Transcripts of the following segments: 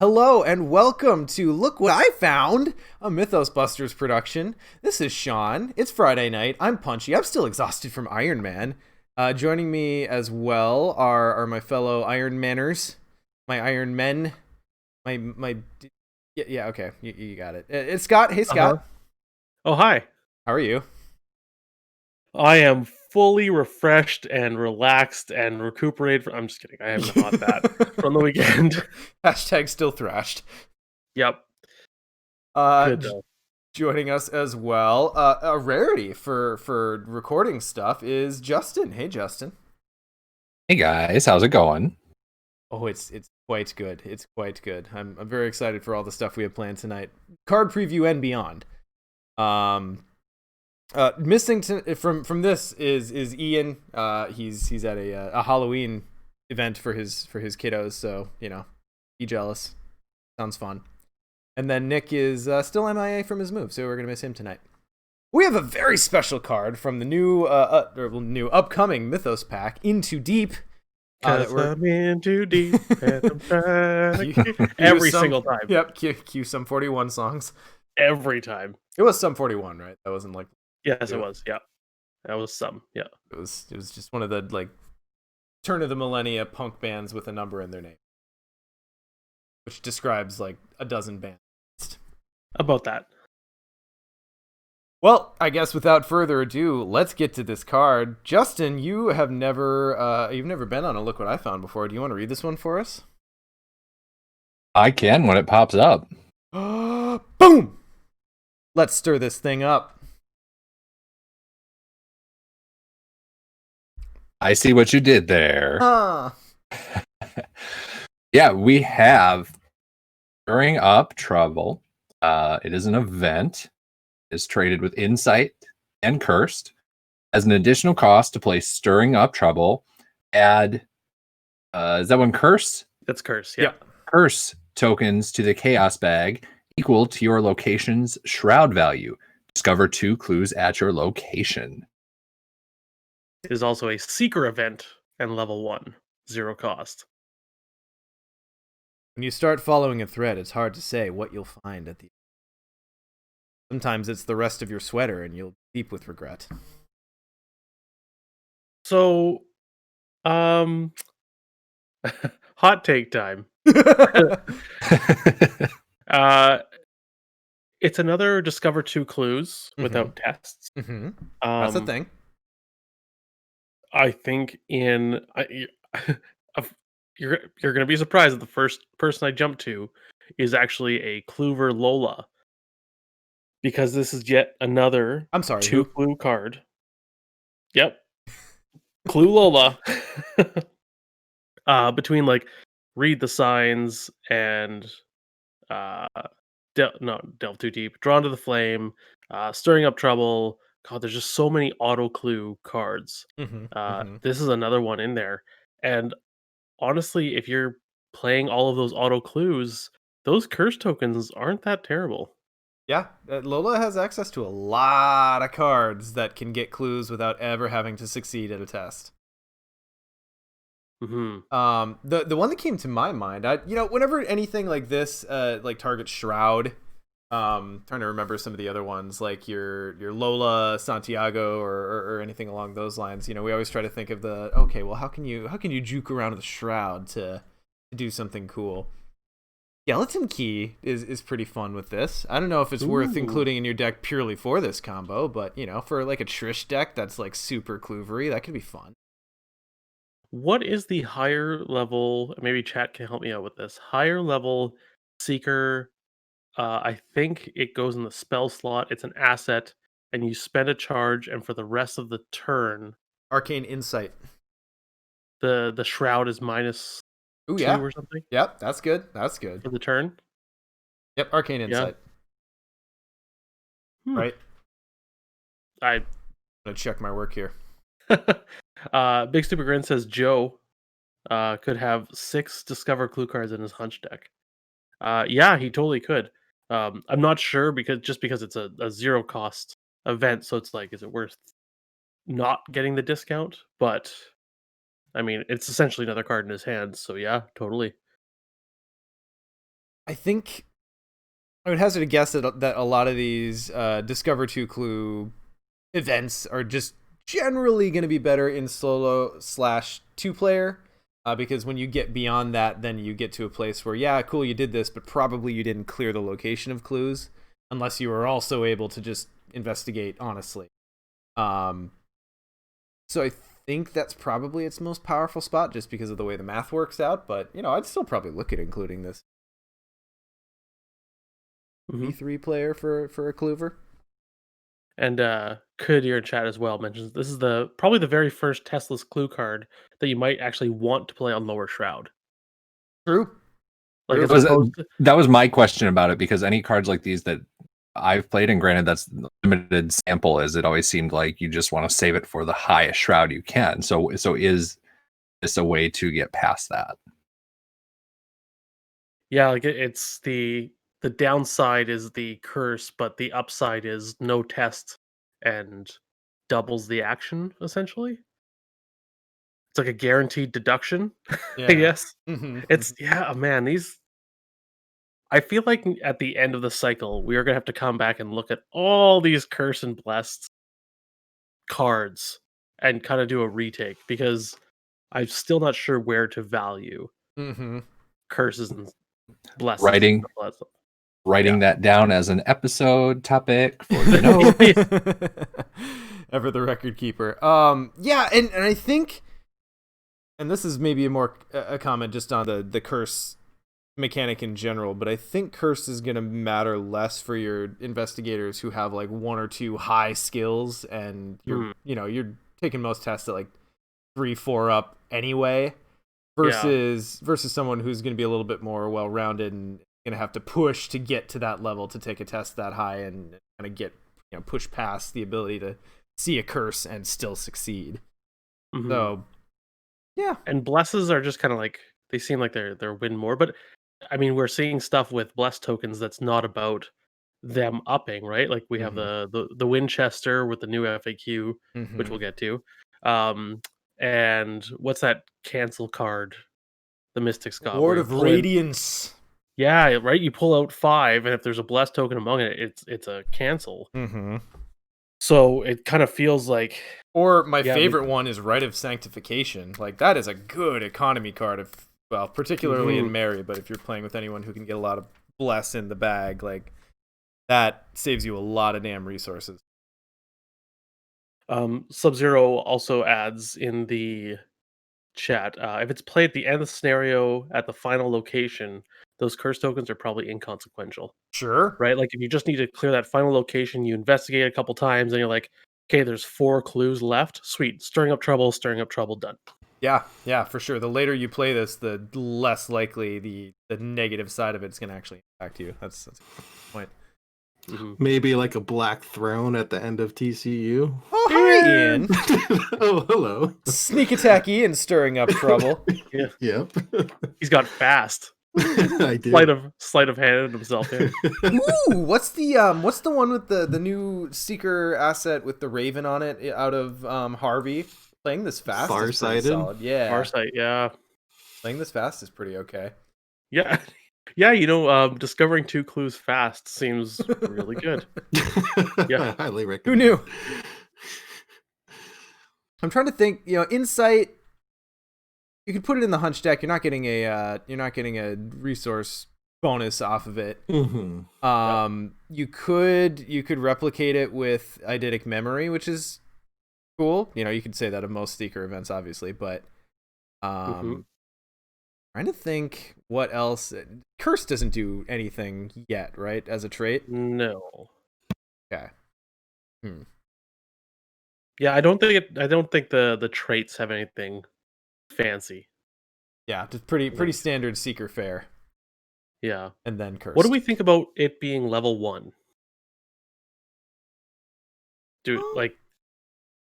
Hello and welcome to Look What I Found, a Mythos Busters production. This is Sean. It's Friday night. I'm punchy. I'm still exhausted from Iron Man. Joining me as well are my fellow Iron Manners, my Iron Men, my yeah okay you got it. It's Scott. Hey Uh-huh. Scott, Oh, hi. how are you? I am fully refreshed and relaxed and recuperated I'm just kidding. I am not that from the weekend. Hashtag still thrashed. Yep. Uh, Good j- though. Joining us as well, a rarity for recording stuff is Justin. Hey Justin. Hey guys, how's it going? Oh, it's quite good. It's quite good. I'm very excited for all the stuff we have planned tonight, card preview and beyond. Um, Missing from this is Ian. He's at a Halloween event for his kiddos, so be jealous. Sounds fun. And then Nick is still MIA from his move, so we're gonna miss him tonight. We have a very special card from the new upcoming Mythos pack, Into Deep. That Cause we're I'm in too deep and I'm trying to Cue every some, single time. yep, cue some 41 songs. Every time. It was some 41, right? That wasn't like Yes, it two. was. Yeah. That was some. Yeah. It was just one of the like turn of the millennia punk bands with a number in their name, which describes like a dozen bands. About that. Well, I guess without further ado, let's get to this card. Justin, you've never been on a Look What I Found before. Do you want to read this one for us? I can when it pops up. Boom! Let's stir this thing up. I see what you did there. Ah. Yeah, we have Stirring Up Trouble. It is an event. It's traded with Insight and Cursed. As an additional cost to play Stirring Up Trouble, add is that one Curse? That's curse. Yeah. Yep. Curse tokens to the Chaos bag equal to your location's shroud value. Discover 2 clues at your location. It is also a seeker event and level 1. 0 cost. When you start following a thread, it's hard to say what you'll find at the end. Sometimes it's the rest of your sweater and you'll be deep with regret. So hot take time. Uh It's another discover 2 clues without tests. Mm-hmm. That's the thing. I think in of you're gonna be surprised that the first person I jump to is actually a Kluver Lola, because this is yet another I'm sorry, 2 who? clue card. Yep, Clue Lola. Between, like, read the signs and, uh delve too deep, drawn to the flame, stirring up trouble. God, there's just so many auto clue cards. Mm-hmm. Mm-hmm. This is another one in there. And honestly, if you're playing all of those auto clues, those curse tokens aren't that terrible. Yeah, Lola has access to a lot of cards that can get clues without ever having to succeed at a test. Hmm. The one that came to my mind, whenever anything like this, like targets Shroud, trying to remember some of the other ones, like your Lola, Santiago, or anything along those lines. We always try to think of okay, well, how can you juke around with Shroud to do something cool? Skeleton Key is pretty fun with this. I don't know if it's worth Ooh. including in your deck purely for this combo, but for like a Trish deck that's like super cluvery, that could be fun. What is the higher level? Maybe chat can help me out with this. Higher level seeker. I think it goes in the spell slot. It's an asset, and you spend a charge, and for the rest of the turn, Arcane Insight. the shroud is minus Ooh, two yeah. or something Yep, that's good. That's good. for the turn. Yep, Arcane Yeah. Insight. Hmm. Right? I I'm gonna check my work here. Big Stupid Grin says Joe could have 6 Discover Clue cards in his hunch deck. Yeah, he totally could. I'm not sure because it's a 0 cost event, so it's like, is it worth not getting the discount? But I mean, it's essentially another card in his hand, so yeah, totally. I think I would hazard a guess that a lot of these Discover 2 Clue events are just generally going to be better in solo / 2-player. Because when you get beyond that, then you get to a place where, yeah, cool, you did this, but probably you didn't clear the location of clues, unless you were also able to just investigate honestly. So I think that's probably its most powerful spot, just because of the way the math works out. But I'd still probably look at including this E3 player for a Kluver. And Could here in chat as well mentions this is probably the very first Tesla's clue card that you might actually want to play on Lower Shroud. True. Like that was my question about it, because any cards like these that I've played, and granted that's limited sample, as it always seemed like you just want to save it for the highest shroud you can. So is this a way to get past that? Yeah, like it's the downside is the curse, but the upside is no test and doubles the action essentially. It's like a guaranteed deduction, Yeah. I guess. Mm-hmm. It's man, these. I feel like at the end of the cycle, we are gonna have to come back and look at all these curse and blessed cards and kind of do a retake, because I'm still not sure where to value curses and blessings. Writing that down as an episode topic for the note. Ever the record keeper. Yeah, and I think, and this is maybe a comment just on the curse mechanic in general, but I think curse is going to matter less for your investigators who have like 1 or 2 high skills, and you're taking most tests at like 3-4 up anyway, versus someone who's going to be a little bit more well-rounded and going to have to push to get to that level to take a test that high and kind of get push past the ability to see a curse and still succeed. So yeah, and blesses are just kind of like, they seem like they're win more, but I mean, we're seeing stuff with blessed tokens that's not about them upping, right? Like we have the Winchester with the new FAQ, which we'll get to. And what's that cancel card the Mystics got? Lord of Radiance. Yeah, right. You pull out 5, and if there's a blessed token among it, it's a cancel. So it kind of feels like. Or my favorite one is Rite of Sanctification. Like, that is a good economy card, particularly in Mary, but if you're playing with anyone who can get a lot of bless in the bag, like, that saves you a lot of damn resources. Sub-Zero also adds in the chat, if it's played at the end of the scenario at the final location, those curse tokens are probably inconsequential. Sure. Right? Like, if you just need to clear that final location, you investigate a couple times, and you're like, okay, there's 4 clues left. Sweet. Stirring up trouble, done. Yeah, for sure. The later you play this, the less likely the negative side of it's going to actually impact you. That's a good point. Maybe like a Black Throne at the end of TCU. Oh, hi, Ian. Oh, hello. Sneak attack Ian, stirring up trouble. Yeah. Yep. He's got fast. I do. Sleight of hand himself in. Ooh, what's the one with the new Seeker asset with the Raven on it out of Harvey? Playing this fast is pretty solid. Yeah. Farsight, yeah. Playing this fast is pretty okay. Yeah. Yeah, discovering 2 clues fast seems really good. Yeah, I highly recommend. Who knew? I'm trying to think. Insight. You could put it in the hunch deck. You're not getting a resource bonus off of it. You could replicate it with eidetic memory, which is cool. You could say that of most Seeker events, obviously, but trying to think what else. Curse doesn't do anything yet, right? As a trait? No. Okay. Yeah, I don't think the traits have anything fancy. Yeah, just pretty standard Seeker fare. Yeah. And then curse. What do we think about it being level 1?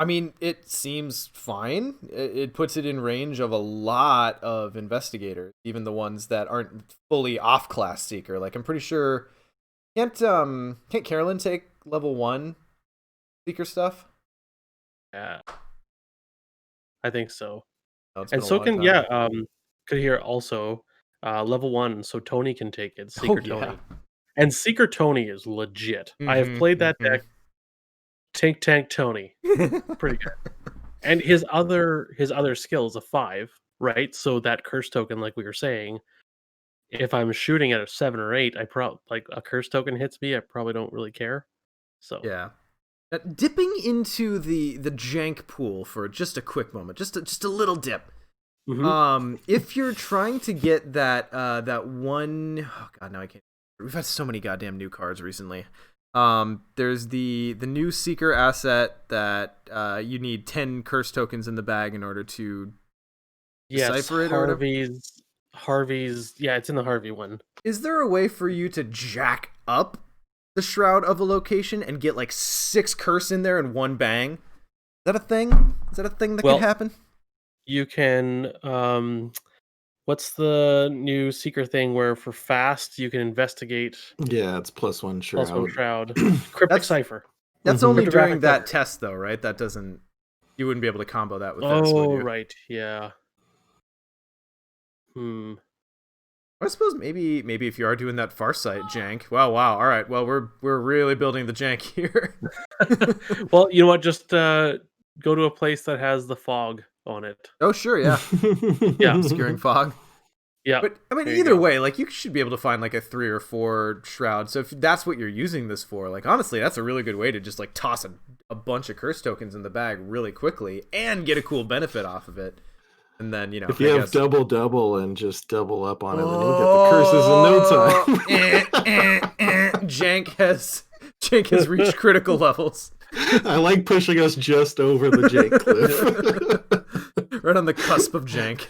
I mean, it seems fine. It puts it in range of a lot of investigators, even the ones that aren't fully off-class Seeker. Like, I'm pretty sure can't Carolyn take level 1 Seeker stuff? Yeah, I think so. No, And so can could hear also level 1, so Tony can take it. Oh, Seeker yeah. Tony. And Seeker Tony is legit. I have Mhm, played that deck. Tank Tony. Pretty good. And his other skill is a 5, right? So that curse token, like we were saying, if I'm shooting at a 7 or 8, like a curse token hits me, I probably don't really care. So Yeah. Dipping into the jank pool for just a quick moment, just a little dip. If you're trying to get that that one, oh god, now I can't. We've had so many goddamn new cards recently. There's the new Seeker asset that you need 10 curse tokens in the bag in order to decipher it. Harvey's, yeah, it's in the Harvey one. Is there a way for you to jack up the Shroud of a location and get like 6 curse in there in one bang? Is that a thing? Is that a thing that can happen? You can what's the new Seeker thing where for fast you can investigate? Yeah, it's +1 Shroud. +1 Shroud. Cryptic Cipher. That's only during that test though, right? That doesn't, you wouldn't be able to combo that with this, would you? Right, yeah. I suppose maybe if you are doing that Farsight jank. Wow. All right. Well, we're really building the jank here. Well, you know what? Just go to a place that has the fog on it. Oh, sure, yeah. Yeah, obscuring fog. Yeah. But I mean, either way, like you should be able to find like a 3 or 4 Shroud. So if that's what you're using this for, like honestly, that's a really good way to just like toss a bunch of curse tokens in the bag really quickly and get a cool benefit off of it. And then, you know, if you have double and just double up on it, then you'll get the curses in no time. Jank has reached critical levels. I like pushing us just over the jank cliff. Right on the cusp of jank.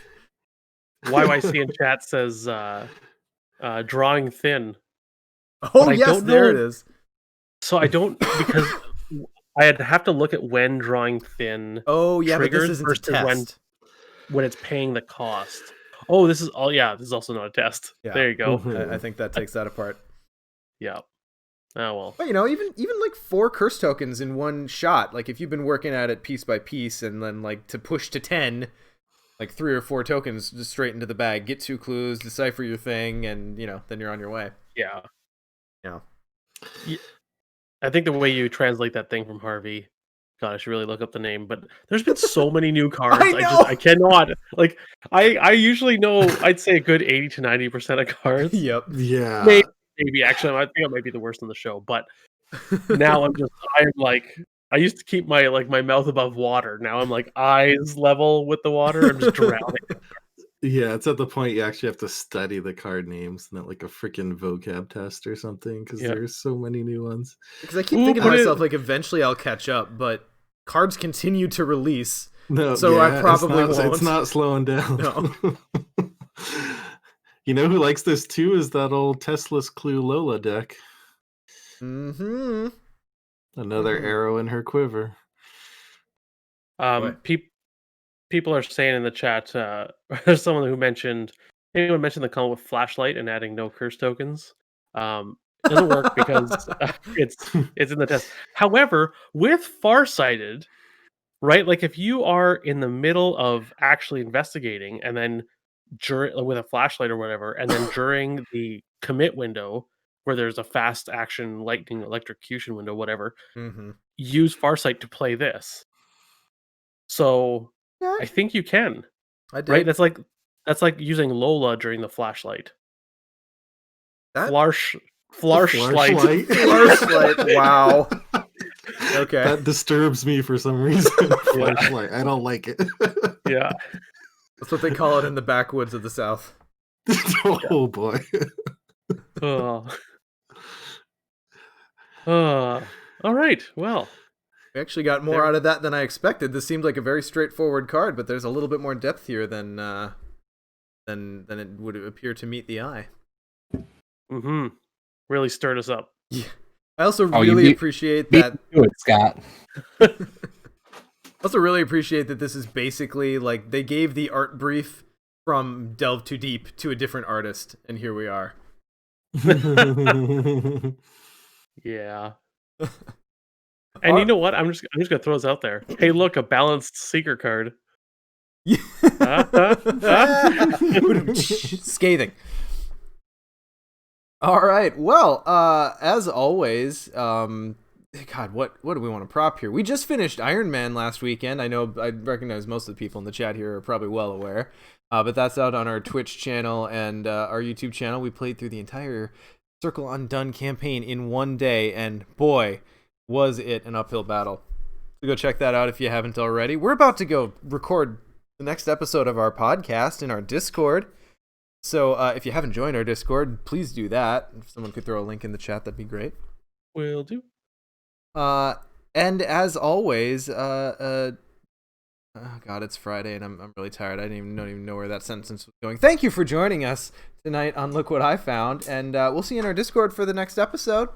YYC in chat says drawing thin. Oh, yes, there it is. So I don't, because I'd have to look at when drawing thin. Oh, yeah, but this isn't a test. When it's paying the cost. Oh, this is also not a test. Yeah. There you go. I think that takes that apart. Yeah. Oh well. But you know, even like 4 curse tokens in one shot, like if you've been working at it piece by piece and then like to push to 10, like 3 or 4 tokens just straight into the bag, get 2 clues, decipher your thing, and you know, then you're on your way. Yeah. Yeah. I think the way you translate that thing from Harvey, God, I should really look up the name, but there's been so many new cards. I cannot. Like, I usually know, I'd say a good 80 to 90% of cards. Yep. Yeah. Maybe actually, I think I might be the worst on the show, but now I'm like, I used to keep my mouth above water. Now I'm like eyes level with the water. I'm just drowning. Yeah, it's at the point you actually have to study the card names, not like a freaking vocab test or something, because there's so many new ones. Because I keep thinking to myself, like, eventually I'll catch up, but cards continue to release. No, so I probably won't. It's not slowing down. No. You know who likes this too is that old Tesla's Clue Lola deck. Mm-hmm. Another arrow in her quiver. People are saying in the chat, there's someone who mentioned the comment with flashlight and adding no curse tokens. It doesn't work because it's in the test. However, with Farsighted, right? Like if you are in the middle of actually investigating and then with a flashlight or whatever, and then during the commit window where there's a fast action lightning electrocution window, whatever, use Farsight to play this. So I think you can. I did. Right? That's like using Lola during the flashlight. Flashlight. Flashlight. Wow. Okay. That disturbs me for some reason. Flashlight. I don't like it. Yeah. That's what they call it in the backwoods of the South. Oh boy. All right. Well, we actually got more out of that than I expected. This seemed like a very straightforward card, but there's a little bit more depth here than it would appear to meet the eye. Mm-hmm. Really stirred us up. Yeah. I also really appreciate that. Do it, Scott. I also really appreciate that this is basically like they gave the art brief from Delve Too Deep to a different artist, and here we are. Yeah. And you know what? I'm just gonna throw this out there. Hey, look, a balanced Seeker card. Scathing. All right. Well, as always, God, what do we want to prop here? We just finished Iron Man last weekend. I know I recognize most of the people in the chat here are probably well aware. But that's out on our Twitch channel and our YouTube channel. We played through the entire Circle Undone campaign in one day, and boy, was it an uphill battle. So go check that out if you haven't already. We're about to go record the next episode of our podcast in our Discord. So if you haven't joined our Discord, please do that. If someone could throw a link in the chat, that'd be great. Will do. And as always, oh God, it's Friday and I'm really tired. I don't even know where that sentence was going. Thank you for joining us tonight on Look What I Found, and we'll see you in our Discord for the next episode.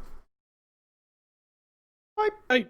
Bye. Bye.